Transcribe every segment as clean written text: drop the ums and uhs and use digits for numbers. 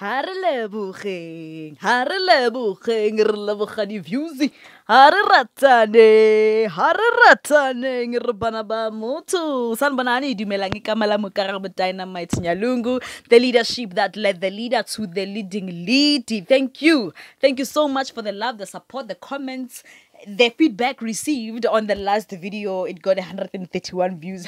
Ha re lebogeng, re leboga di-views, ha re rataneng, re bana ba motho. Sanibonani, dumelang igama lami uKarabo Dynamite Nyalungu, the leadership that led the leader to the leading lead. Thank you so much for the love, the support, the comments, the feedback received on the last video. It got 131 views.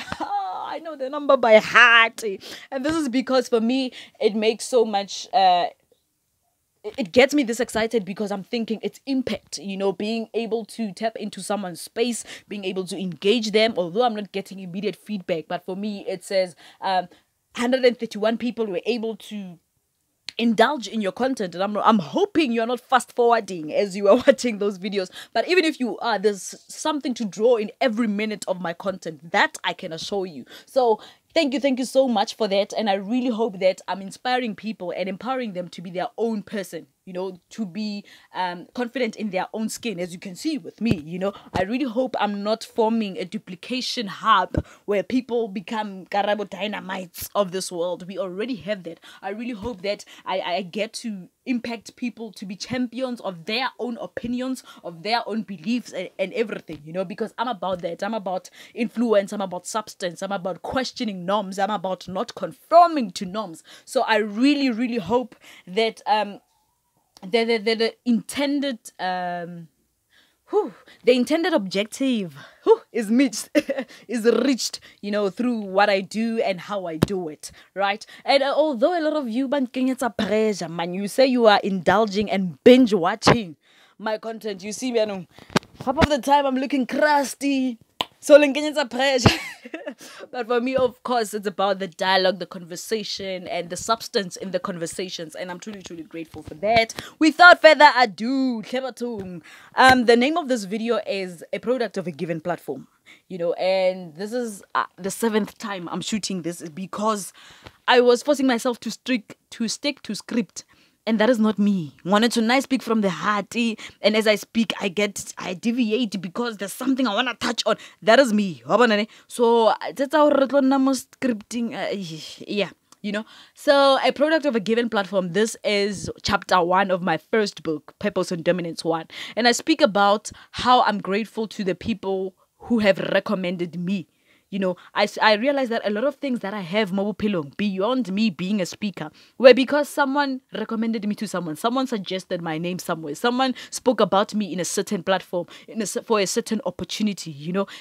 I know the number by heart, and this is because for me it makes so much it gets me this excited because I'm thinking it's impact, being able to tap into someone's space, being able to engage them, although I'm not getting immediate feedback. But for me, it says 131 people were able to indulge in your content, and I'm hoping you're not fast forwarding as you are watching those videos. But even if you are, there's something to draw in every minute of my content, that I can assure you. So thank you so much for that, and I really hope that I'm inspiring people and empowering them to be their own person, to be confident in their own skin, as you can see with me. I really hope I'm not forming a duplication hub where people become Karabo Dynamites of this world. We already have that. I really hope that I get to impact people to be champions of their own opinions, of their own beliefs, and everything, because I'm about that. I'm about influence, I'm about substance, I'm about questioning norms, I'm about not conforming to norms. So I really hope that the intended the intended objective is reached, through what I do and how I do it, right? And although a lot of you pressure, man, you say you are indulging and binge watching my content, you see me, half of the time I'm looking crusty, so a pressure. But for me, of course, it's about the dialogue, the conversation, and the substance in the conversations, and I'm truly grateful for that. Without further ado, the name of this video is a product of a given platform, and this is the 7th time I'm shooting this because I was forcing myself to stick to script. And that is not me. Wanted to speak from the heart, and as I speak, I deviate because there's something I want to touch on. That is me. So that's our scripting. Yeah. So a product of a given platform. This is chapter 1 of my first book, Purpose and Dominance 1, and I speak about how I'm grateful to the people who have recommended me. I realized that a lot of things that I have Mobupilong beyond me being a speaker were because someone recommended me to someone. Someone suggested my name somewhere. Someone spoke about me in a certain platform, for a certain opportunity,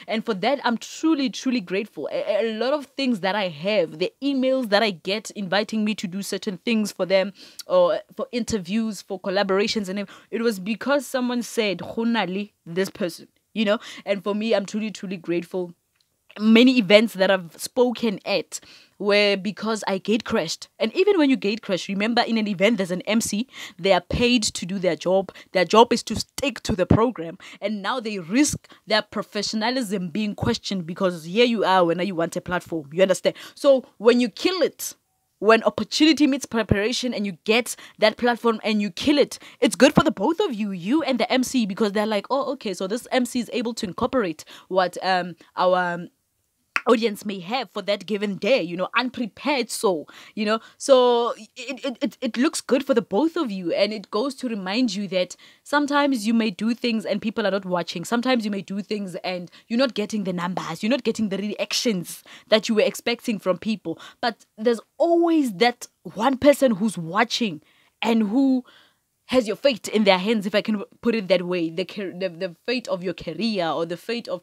And for that, I'm truly grateful. A lot of things that I have, the emails that I get inviting me to do certain things for them, or for interviews, for collaborations, and it was because someone said, "Honali, this person," And for me, I'm truly grateful. Many events that I've spoken at were because I gate crashed. And even when you gate crash, remember, in an event there's an MC. They are paid to do their job. Their job is to stick to the program. And now they risk their professionalism being questioned because here you are when you want a platform. You understand? So when you kill it, when opportunity meets preparation and you get that platform and you kill it, it's good for the both of you and the MC, because they're like, oh, okay, so this MC is able to incorporate what our audience may have for that given day, unprepared. So it looks good for the both of you, and it goes to remind you that sometimes you may do things and people are not watching. Sometimes you may do things and you're not getting the numbers, you're not getting the reactions that you were expecting from people, but there's always that one person who's watching and who has your fate in their hands, if I can put it that way. The fate of your career, or the fate of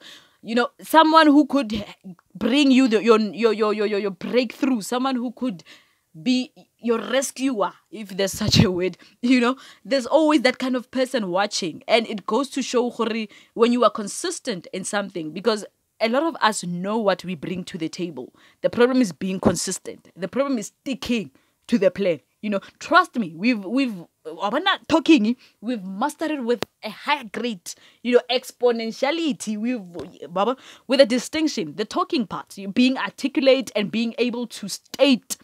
someone who could bring you your breakthrough, someone who could be your rescuer, if there's such a word. There's always that kind of person watching, and it goes to show when you are consistent in something, because a lot of us know what we bring to the table. The problem is being consistent. The problem is sticking to the plan. Trust me, we're not talking, we've mastered it with a high grade, exponentiality, with a distinction, the talking part, being articulate and being able to state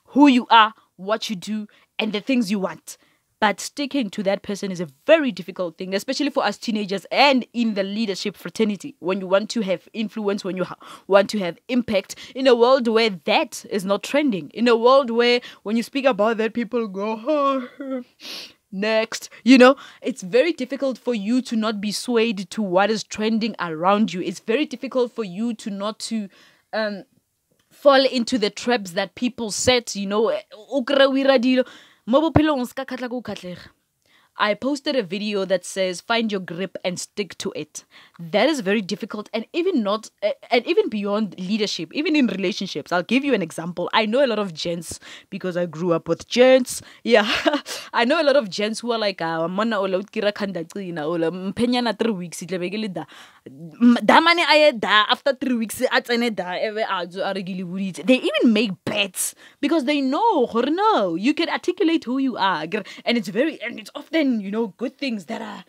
who you are, what you do, and the things you want. but sticking to that person is a very difficult thing, especially for us teenagers and in the leadership fraternity. When you want to have influence, when you want to have impact in a world where that is not trending, in a world where when you speak about that, people go, oh, next, it's very difficult for you to not be swayed to what is trending around you. It's very difficult for you to not to fall into the traps that people set, I posted a video that says find your grip and stick to it. That is very difficult, and even beyond leadership, even in relationships. I'll give you an example. I know a lot of gents because I grew up with gents. Yeah, I know a lot of gents who are like, "Mona ola utkira khanda cina ola mpenyana 3 weeks itlebekele da mane aye da after 3 weeks atsene da ebe azo aregile buditse." They even make bets because they know, no, you can articulate who you are, and it's often good things that are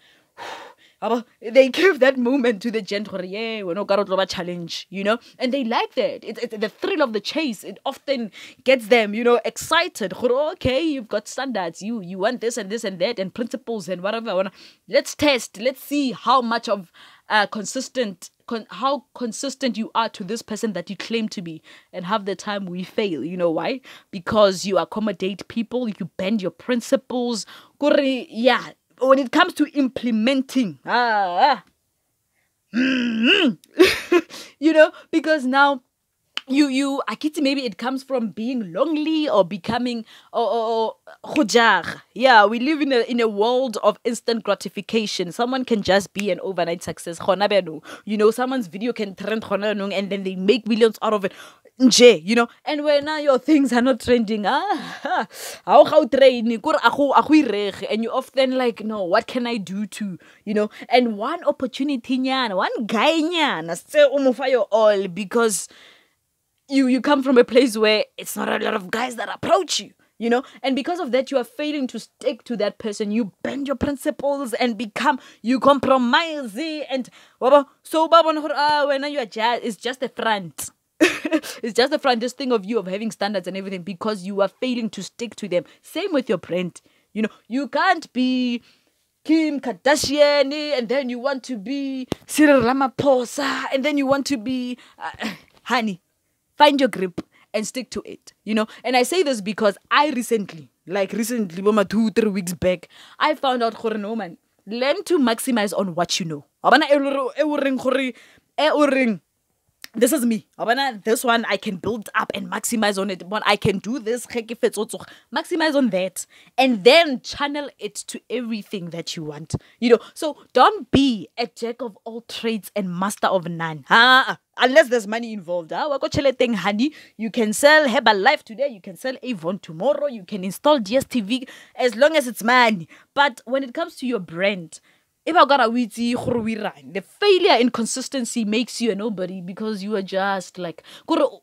they give that moment to the gent, yeah, we're not gonna challenge, and they like that. It's the thrill of the chase. It often gets them, excited. Okay, you've got standards. You want this and this and that and principles and whatever. Let's test. Let's see how much of how consistent you are to this person that you claim to be. And half the time we fail. You know why? Because you accommodate people. You bend your principles. Yeah. When it comes to implementing, because now maybe it comes from being lonely or becoming yeah, we live in a world of instant gratification. Someone can just be an overnight success. Someone's video can trend and then they make millions out of it. And when now your things are not trending, and you often like, no, what can I do to, and one opportunity, one guy, say your all, because you come from a place where it's not a lot of guys that approach you, and because of that, you are failing to stick to that person. You bend your principles and you compromise, and so when you are just, it's just a front. It's just the front, this thing of you of having standards and everything, because you are failing to stick to them. Same with your brand. You can't be Kim Kardashian and then you want to be Cyril Ramaphosa and then you want to be honey. Find your grip and stick to it. And I say this because I recently, 2-3 weeks back, I found out, no man, learn to maximize on what you know. This is me. This one I can build up and maximize on it. But I can do this. Maximize on that. And then channel it to everything that you want. So don't be a jack of all trades and master of none. Unless there's money involved. Honey. You can sell Herbalife today. You can sell Avon tomorrow. You can install DSTV as long as it's money. But when it comes to your brand, the failure in consistency makes you a nobody, because you are just like you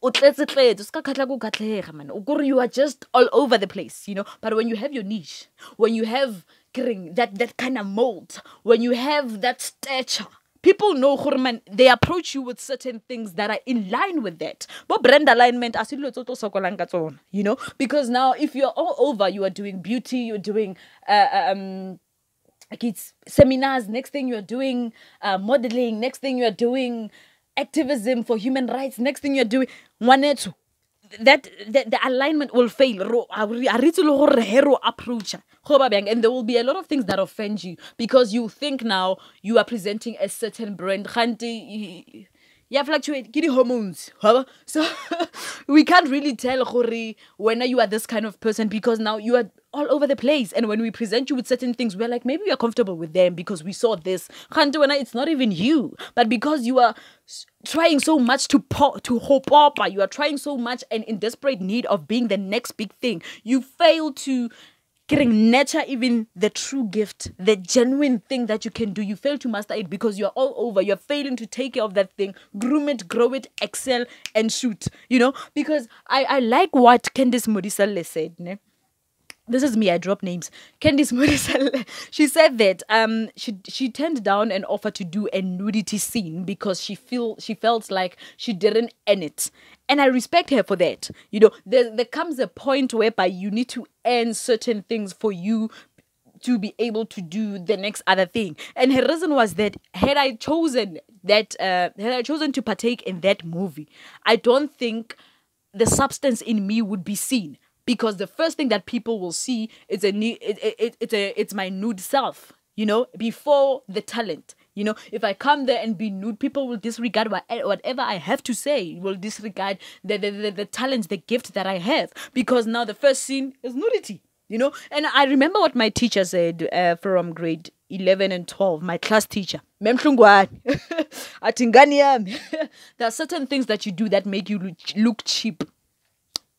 are just all over the place, But when you have your niche, when you have that kind of mold, when you have that stature, people know, they approach you with certain things that are in line with that. But brand alignment, because now if you're all over, you are doing beauty, you're doing it's seminars, next thing you're doing modeling, next thing you're doing activism for human rights, next thing you're doing that the alignment will fail. Approach, and there will be a lot of things that offend you because you think now you are presenting a certain brand. Yeah, fluctuate, get hormones. So we can't really tell when you are this kind of person, because now you are all over the place. And when we present you with certain things, we're like, maybe we are comfortable with them because we saw this. It's not even you, but because you are trying so much to hope up, you are trying so much and in desperate need of being the next big thing, you fail to nurture even the true gift, the genuine thing that you can do. You fail to master it because you're all over. You're failing to take care of that thing, groom it, grow it, excel, and shoot. Because I like what Candice Modiselle said. Ne? This is me, I drop names. Candice Modiselle, she said that she turned down an offer to do a nudity scene because she felt like she didn't earn it. And I respect her for that. There comes a point whereby you need to earn certain things for you to be able to do the next other thing. And her reason was that had I chosen to partake in that movie, I don't think the substance in me would be seen, because the first thing that people will see is it's my nude self, before the talent. If I come there and be nude, people will disregard whatever I have to say, will disregard the talent, the gift that I have, because now the first scene is nudity. And I remember what my teacher said from grade 11 and 12, my class teacher. Atingani yami. There are certain things that you do that make you look cheap.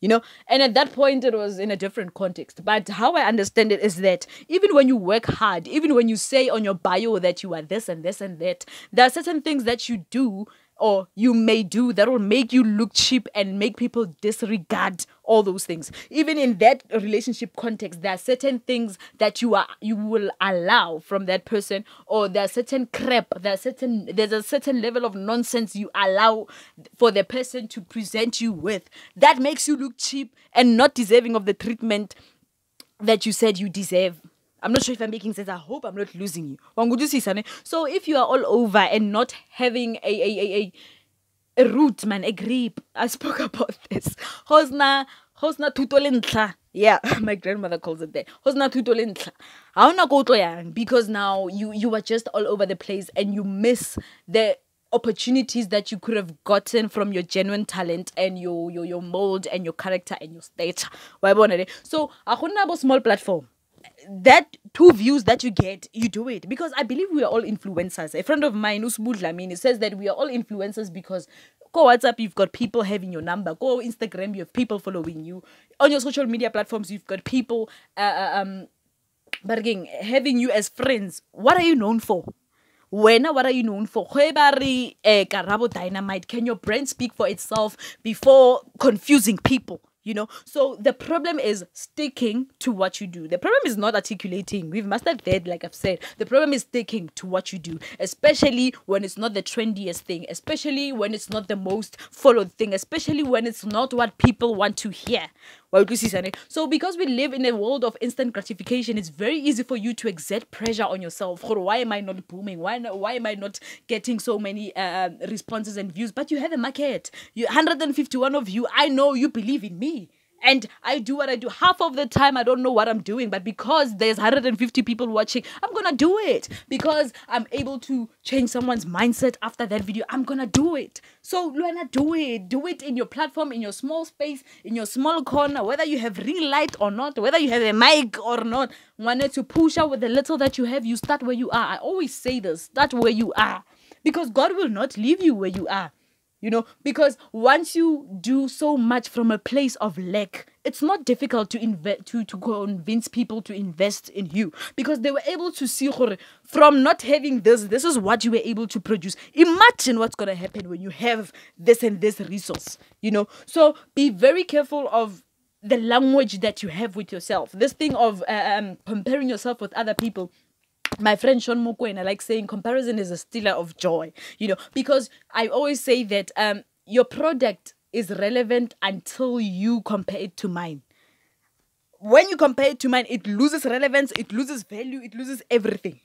And at that point it was in a different context. But how I understand it is that even when you work hard, even when you say on your bio that you are this and this and that, there are certain things that you do or you may do that will make you look cheap and make people disregard all those things. Even in that relationship context, there are certain things that you will allow from that person, or there's a certain level of nonsense you allow for the person to present you with that makes you look cheap and not deserving of the treatment that you said you deserve. I'm not sure if I'm making sense. I hope I'm not losing you. So if you are all over and not having a root, man, a grip. I spoke about this. Hosna tuto. Yeah, my grandmother calls it that. Hosna tuto. Because now you are just all over the place and you miss the opportunities that you could have gotten from your genuine talent and your mold and your character and your stature. So, a small platform. That 2 views that you get, you do it because I believe we are all influencers. A friend of mine, Usbudlamini, says that we are all influencers because go WhatsApp, you've got people having your number. Go Instagram, you have people following you. On your social media platforms, you've got people having you as friends. What are you known for? What are you known for? Karabo Dynamite. Can your brand speak for itself before confusing people? So the problem is sticking to what you do. The problem is not articulating. We've mastered that, like I've said. The problem is sticking to what you do, especially when it's not the trendiest thing, especially when it's not the most followed thing, especially when it's not what people want to hear. So because we live in a world of instant gratification, it's very easy for you to exert pressure on yourself. Why am I not booming? Why am I not getting so many responses and views? But you have a market. 151 of you. I know you believe in me. And I do what I do. Half of the time, I don't know what I'm doing. But because there's 150 people watching, I'm going to do it. Because I'm able to change someone's mindset after that video, I'm going to do it. So, Luana, do it. Do it in your platform, in your small space, in your small corner, whether you have ring light or not, whether you have a mic or not. Wanted to push out with the little that you have, you start where you are. I always say this, start where you are. Because God will not leave you where you are. Because once you do so much from a place of lack, it's not difficult to convince people to invest in you, because they were able to see from not having this is what you were able to produce. Imagine what's going to happen when you have this and this resource, So be very careful of the language that you have with yourself. This thing of comparing yourself with other people. My friend Sean Mokwena like saying comparison is a stealer of joy, because I always say that your product is relevant until you compare it to mine. When you compare it to mine, it loses relevance, it loses value, it loses everything,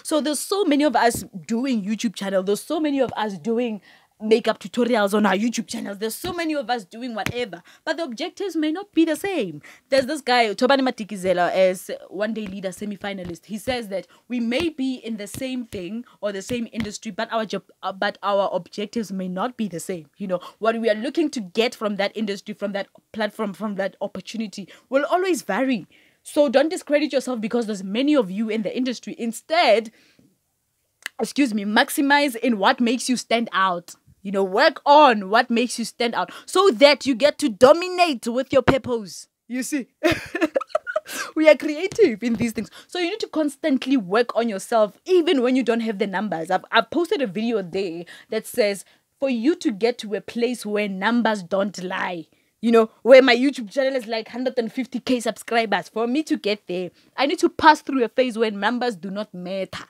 So there's so many of us doing YouTube channel. There's so many of us doing makeup tutorials on our YouTube channels. There's so many of us doing whatever, but the objectives may not be the same. There's this guy, Tobani Matikizela, as One Day Leader semi-finalist. He says that we may be in the same thing or the same industry, but our objectives may not be the same. What we are looking to get from that industry, from that platform, from that opportunity will always vary. So don't discredit yourself because there's many of you in the industry. Instead, maximize in what makes you stand out. Work on what makes you stand out so that you get to dominate with your purpose. You see, we are creative in these things. So you need to constantly work on yourself, even when you don't have the numbers. I've posted a video there that says, for you to get to a place where numbers don't lie, where my YouTube channel is like 150K subscribers, for me to get there, I need to pass through a phase where numbers do not matter.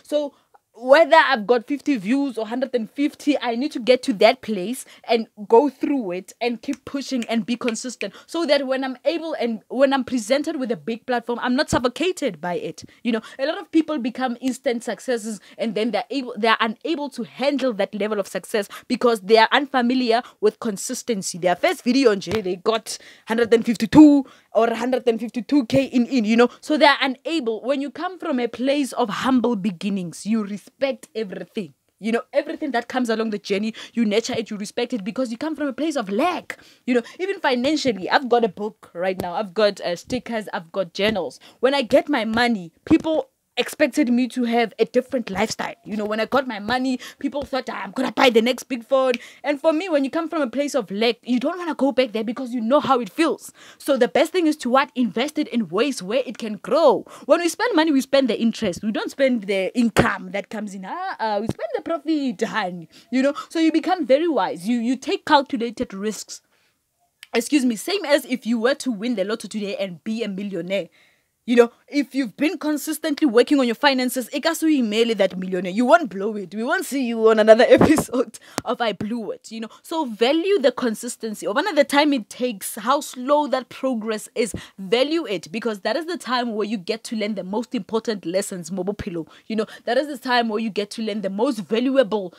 So whether I've got 50 views or 150, I need to get to that place and go through it and keep pushing and be consistent, so that when I'm able and when I'm presented with a big platform, I'm not suffocated by it. You know, a lot of people become instant successes, and then they're unable to handle that level of success because they are unfamiliar with consistency. Their first video on J, they got 152 or 152k in, you know, so they're unable. When you come from a place of humble beginnings, you respect everything. You know, everything that comes along the journey, you nurture it, you respect it, because you come from a place of lack. You know, even financially, I've got a book right now, I've got stickers, I've got journals. When I get my money, people expected me to have a different lifestyle. You know, when I got my money, people thought, I'm gonna buy the next big phone. And for me, when you come from a place of lack, you don't want to go back there because you know how it feels. So the best thing is to invest it in ways where it can grow. When we spend money, we spend the interest. We don't spend the income that comes in. We spend the profit, honey. You know, so you become very wise. You take calculated risks. Excuse me, same as if you were to win the lotto today and be a millionaire. You know, if you've been consistently working on your finances, email that millionaire, you won't blow it. We won't see you on another episode of I Blew It, you know. So value the consistency. Or the time it takes, how slow that progress is, value it, because that is the time where you get to learn the most important lessons, Mobile Pillow. You know, that is the time where you get to learn the most valuable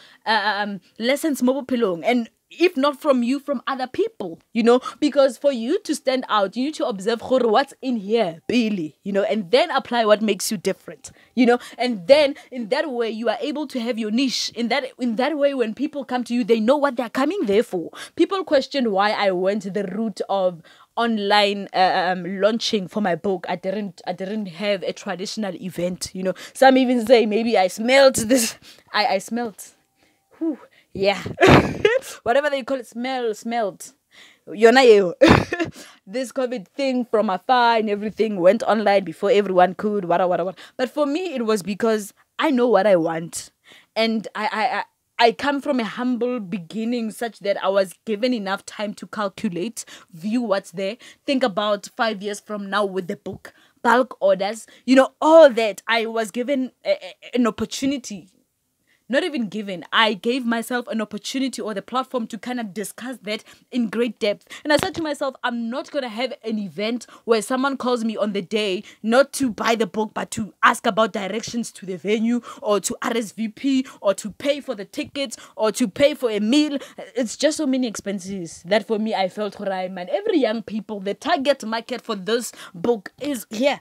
lessons, Mobile Pillow. And if not from you, from other people, you know, because for you to stand out, you need to observe what's in here, Billy, you know, and then apply what makes you different, you know, and then in that way you are able to have your niche. In that way, when people come to you, they know what they're coming there for. People question why I went the route of online launching for my book. I didn't have a traditional event, you know. Some even say maybe I smelt this. I smelt. Whew. Yeah. Whatever they call it, smelled. You're not you. This COVID thing from afar and everything went online before everyone could, whatever. But for me, it was because I know what I want. And I come from a humble beginning such that I was given enough time to calculate, view what's there, think about 5 years from now with the book, bulk orders, you know, all that. I was given an opportunity. Not even given, I gave myself an opportunity or the platform to kind of discuss that in great depth. And I said to myself, I'm not going to have an event where someone calls me on the day, not to buy the book, but to ask about directions to the venue, or to RSVP, or to pay for the tickets, or to pay for a meal. It's just so many expenses that for me, I felt, man, every young people, the target market for this book is here.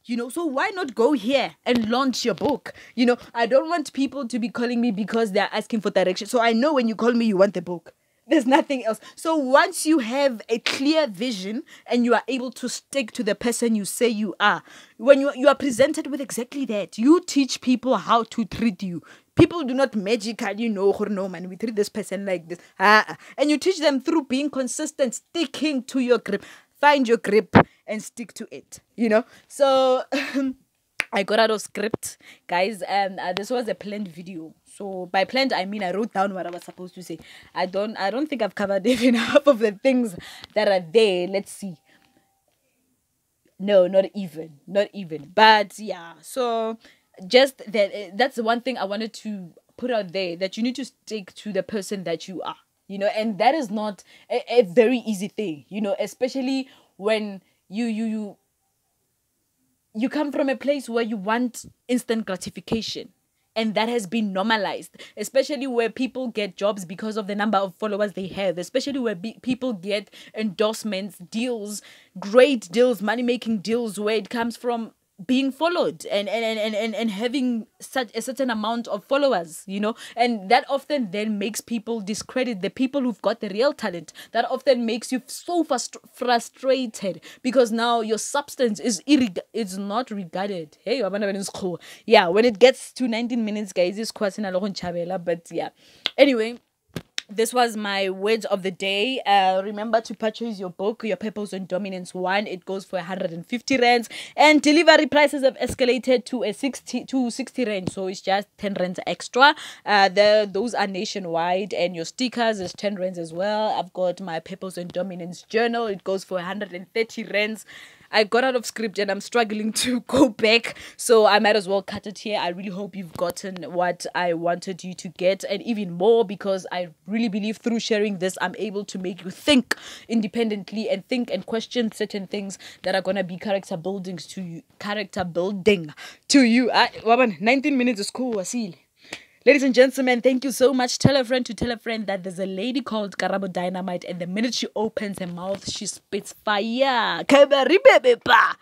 You know, so why not go here and launch your book? You know, I don't want people to be calling me because they're asking for direction. So I know when you call me, you want the book. There's nothing else. So once you have a clear vision and you are able to stick to the person you say you are, when you are presented with exactly that, you teach people how to treat you. People do not magically know, no man, we treat this person like this. And you teach them through being consistent, sticking to your grip. Find your grip and stick to it, you know. So I got out of script, guys, and this was a planned video. So by planned, I mean I wrote down what I was supposed to say. I don't think I've covered even half of the things that are there. Let's see. No, not even. But yeah, so just that's the one thing I wanted to put out there, that you need to stick to the person that you are. You know, and that is not a very easy thing, you know, especially when you come from a place where you want instant gratification. And that has been normalized, especially where people get jobs because of the number of followers they have, especially where people get endorsements, deals, great deals, money-making deals, where it comes from being followed and having such a certain amount of followers, you know, and that often then makes people discredit the people who've got the real talent. That often makes you so frustrated because now your substance is not regarded. Hey, yeah, when it gets to 19 minutes, guys, it's quite but yeah. Anyway, this was my words of the day. Remember to purchase your book, Your Purpose and Dominance 1. It goes for 150 rands, and delivery prices have escalated to 60 rand, so it's just 10 rands extra. Those are nationwide, and your stickers is 10 rands as well. I've got my Purpose and Dominance journal. It goes for 130 rands. I got out of script and I'm struggling to go back. So I might as well cut it here. I really hope you've gotten what I wanted you to get, and even more, because I really believe through sharing this, I'm able to make you think independently and think and question certain things that are gonna be character building to you. 19 minutes is cool, Asile. Ladies and gentlemen, thank you so much. Tell a friend to tell a friend that there's a lady called Karabo Dynamite, and the minute she opens her mouth, she spits fire. Kabari bebe pa.